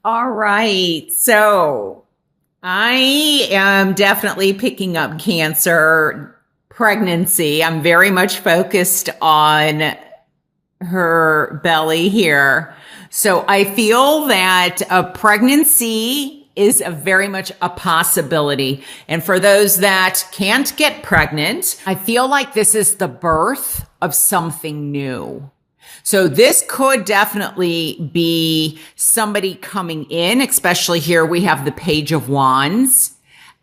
All right. So I am definitely picking up cancer pregnancy. I'm very much focused on her belly here. So I feel that a pregnancy is very much a possibility. And for those that can't get pregnant, I feel like this is the birth of something new. So this could definitely be somebody coming in, especially here we have the Page of Wands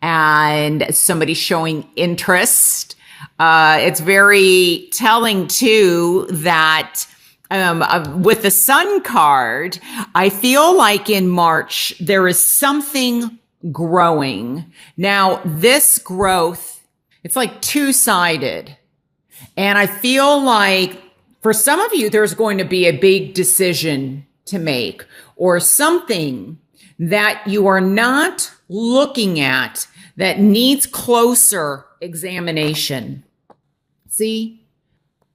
and somebody showing interest. It's very telling too that with the Sun card, I feel like in March there is something growing. Now this growth, it's like two-sided. And I feel like for some of you, there's going to be a big decision to make or something that you are not looking at that needs closer examination. See,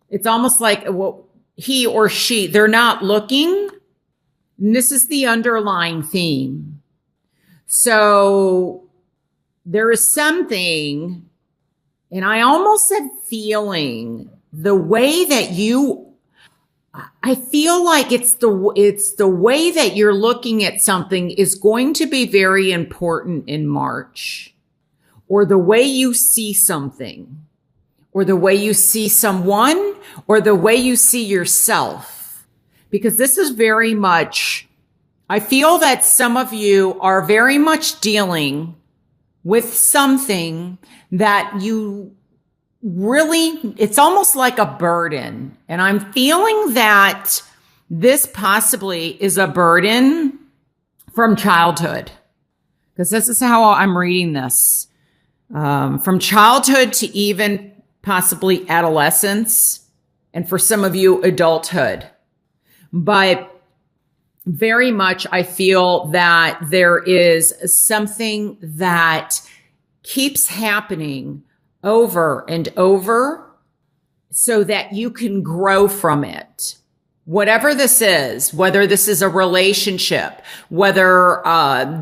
it's almost like he or she, they're not looking. And this is the underlying theme. So there is something, and I almost said feeling, the way that I feel like it's the way that you're looking at something is going to be very important in March, or the way you see something, or the way you see someone, or the way you see yourself, because this is very much, I feel that some of you are very much dealing with something that you really, it's almost like a burden. And I'm feeling that this possibly is a burden from childhood, because this is how I'm reading this. From childhood to even possibly adolescence, and for some of you, adulthood. But very much I feel that there is something that keeps happening over and over so that you can grow from it. Whatever this is, whether this is a relationship, whether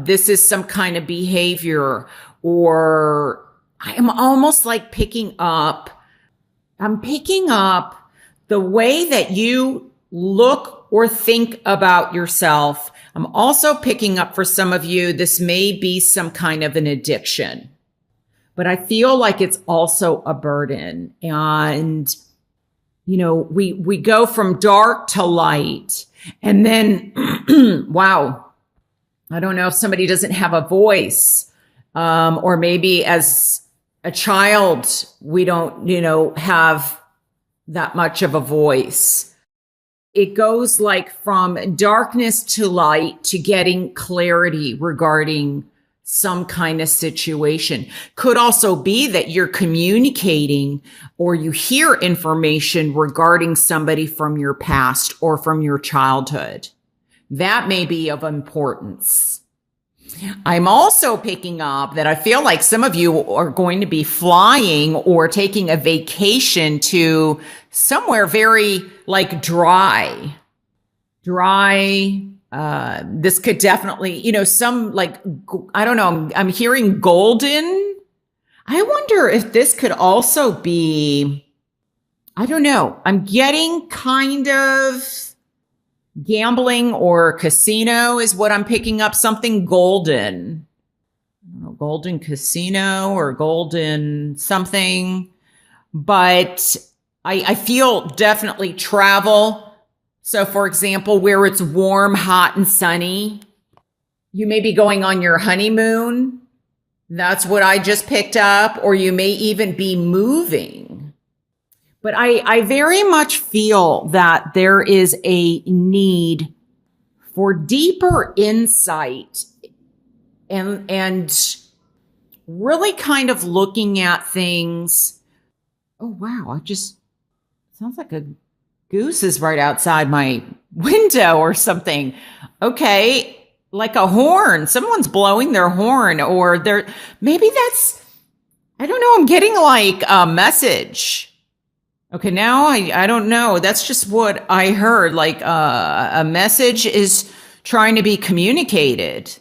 this is some kind of behavior, or I'm almost like I'm picking up the way that you look or think about yourself. I'm also picking up for some of you, this may be some kind of an addiction. But I feel like it's also a burden. And, we go from dark to light. And then, wow, I don't know if somebody doesn't have a voice. Or maybe as a child, we don't, have that much of a voice. It goes like from darkness to light to getting clarity regarding some kind of situation. Could also be that you're communicating or you hear information regarding somebody from your past or from your childhood. That may be of importance. I'm also picking up that I feel like some of you are going to be flying or taking a vacation to somewhere very like dry. This could definitely, some like, I don't know, I'm hearing golden. I wonder if this could also be, I don't know, I'm getting kind of gambling or casino is what I'm picking up, something golden. I don't know, golden casino or golden something. But I feel definitely travel. So for example, where it's warm, hot, and sunny, you may be going on your honeymoon. That's what I just picked up. Or you may even be moving. But I very much feel that there is a need for deeper insight and really kind of looking at things. Oh, wow. Sounds like a goose is right outside my window or something. Okay. Like a horn. Someone's blowing their horn, or maybe that's, I don't know. I'm getting like a message. Okay. Now I don't know. That's just what I heard. Like, a message is trying to be communicated.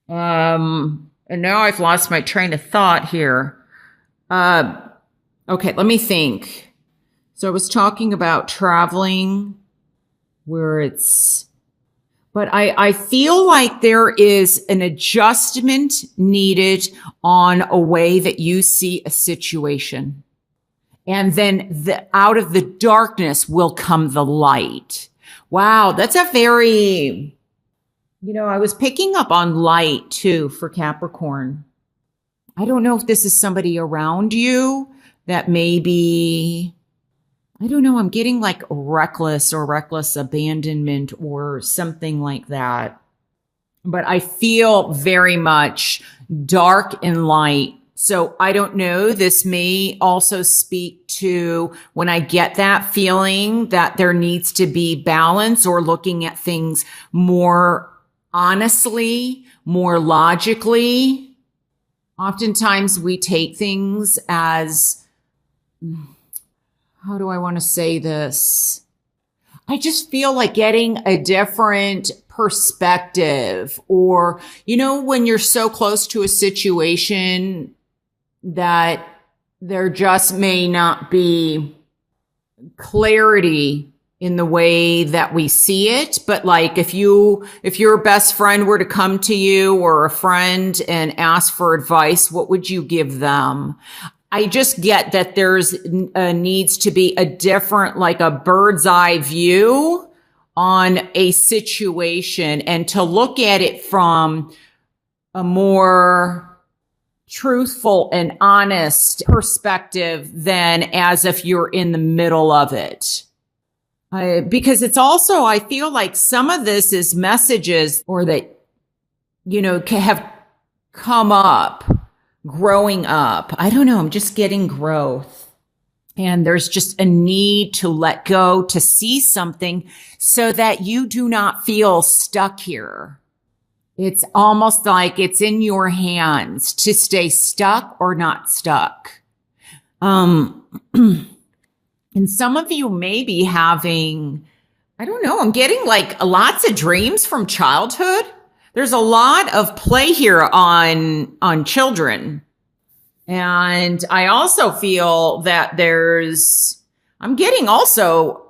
And now I've lost my train of thought here. Okay, let me think. So I was talking about traveling where but I feel like there is an adjustment needed on a way that you see a situation. And then out of the darkness will come the light. Wow, that's a very, I was picking up on light too for Capricorn. I don't know if this is somebody around you that maybe, I don't know, I'm getting like reckless abandonment or something like that. But I feel very much dark and light. So I don't know. This may also speak to when I get that feeling that there needs to be balance or looking at things more honestly, more logically. Oftentimes we take things as, how do I want to say this? I just feel like getting a different perspective, or, when you're so close to a situation that there just may not be clarity in the way that we see it. But like if your best friend were to come to you or a friend and ask for advice, what would you give them? I just get that there's needs to be a different, like a bird's eye view on a situation, and to look at it from a more truthful and honest perspective than as if you're in the middle of it. Because it's also, I feel like some of this is messages or that, have come up growing up. I don't know. I'm just getting growth. And there's just a need to let go, to see something so that you do not feel stuck here. It's almost like it's in your hands to stay stuck or not stuck. And some of you may be having, I don't know, I'm getting like lots of dreams from childhood. There's a lot of play here on children. And I also feel that I'm getting also,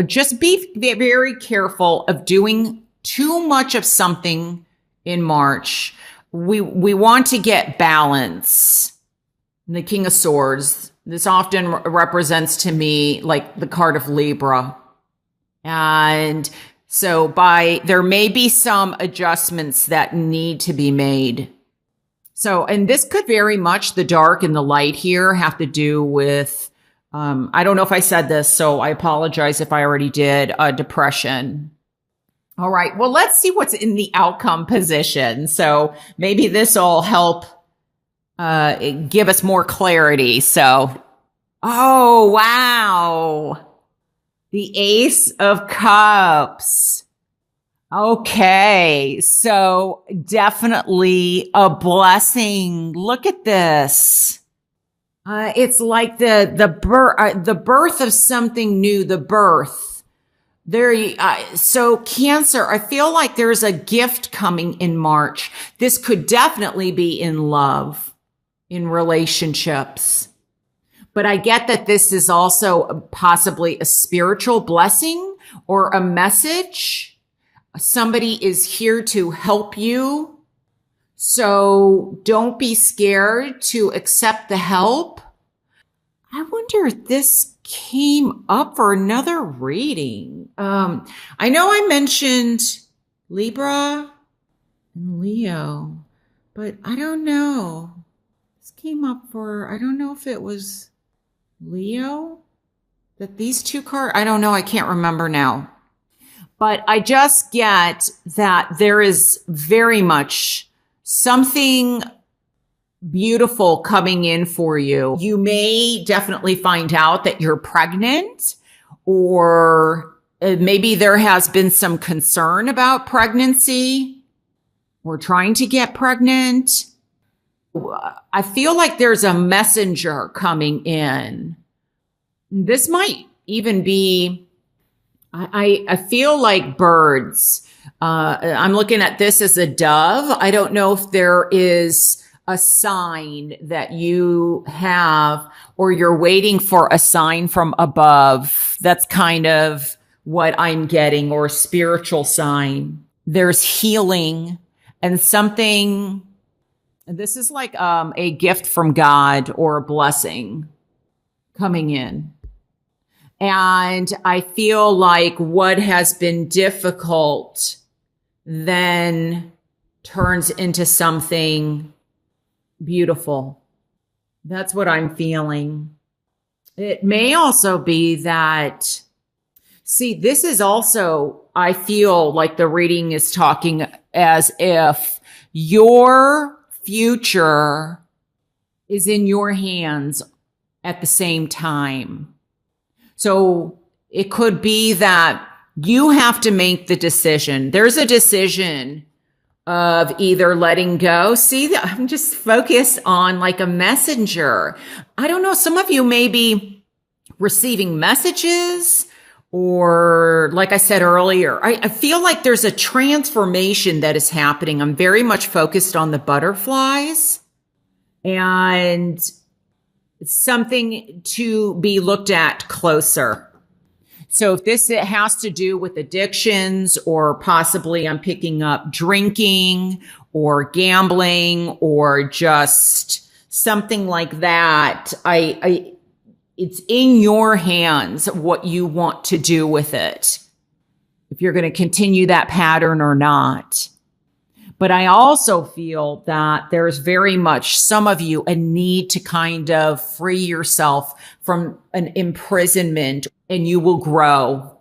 just be very careful of doing too much of something in March. We want to get balance. The King of Swords, this often represents to me like the card of Libra. And so there may be some adjustments that need to be made. So, and this could very much, the dark and the light here, have to do with, I don't know if I said this, so I apologize if I already did, depression. All right. Well, let's see what's in the outcome position. So maybe this will help give us more clarity. So, oh, wow. The Ace of Cups. Okay. So definitely a blessing. Look at this. It's like the birth of something new, the birth. So Cancer, I feel like there's a gift coming in March. This could definitely be in love, in relationships. But I get that this is also possibly a spiritual blessing or a message. Somebody is here to help you. So don't be scared to accept the help. I wonder if this came up for another reading. I know I mentioned Libra and Leo, but I don't know. This came up I don't know if it was Leo, that these two cards, I don't know. I can't remember now. But I just get that there is very much something beautiful coming in for you. You may definitely find out that you're pregnant, or maybe there has been some concern about pregnancy or trying to get pregnant. I feel like there's a messenger coming in. This might even be, I feel like birds. I'm looking at this as a dove. I don't know if there is a sign that you have or you're waiting for a sign from above. That's kind of what I'm getting, or a spiritual sign. There's healing and something. This is like a gift from God or a blessing coming in. And I feel like what has been difficult then turns into something beautiful. That's what I'm feeling. It may also be that, see, this is also, I feel like the reading is talking as if your future is in your hands at the same time. So it could be that you have to make the decision. There's a decision of either letting go. See, I'm just focused on like a messenger. I don't know. Some of you may be receiving messages, or like I said earlier, I feel like there's a transformation that is happening. I'm very much focused on the butterflies, and it's something to be looked at closer. So if this has to do with addictions, or possibly I'm picking up drinking or gambling or just something like that, it's in your hands what you want to do with it, if you're going to continue that pattern or not. But I also feel that there's very much, some of you, a need to kind of free yourself from an imprisonment, and you will grow.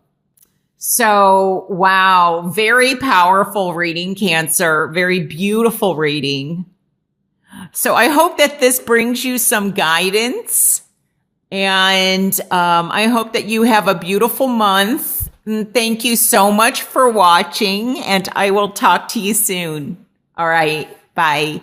So, wow, very powerful reading, Cancer. Very beautiful reading. So I hope that this brings you some guidance. And I hope that you have a beautiful month. And thank you so much for watching, and I will talk to you soon. All right. Bye.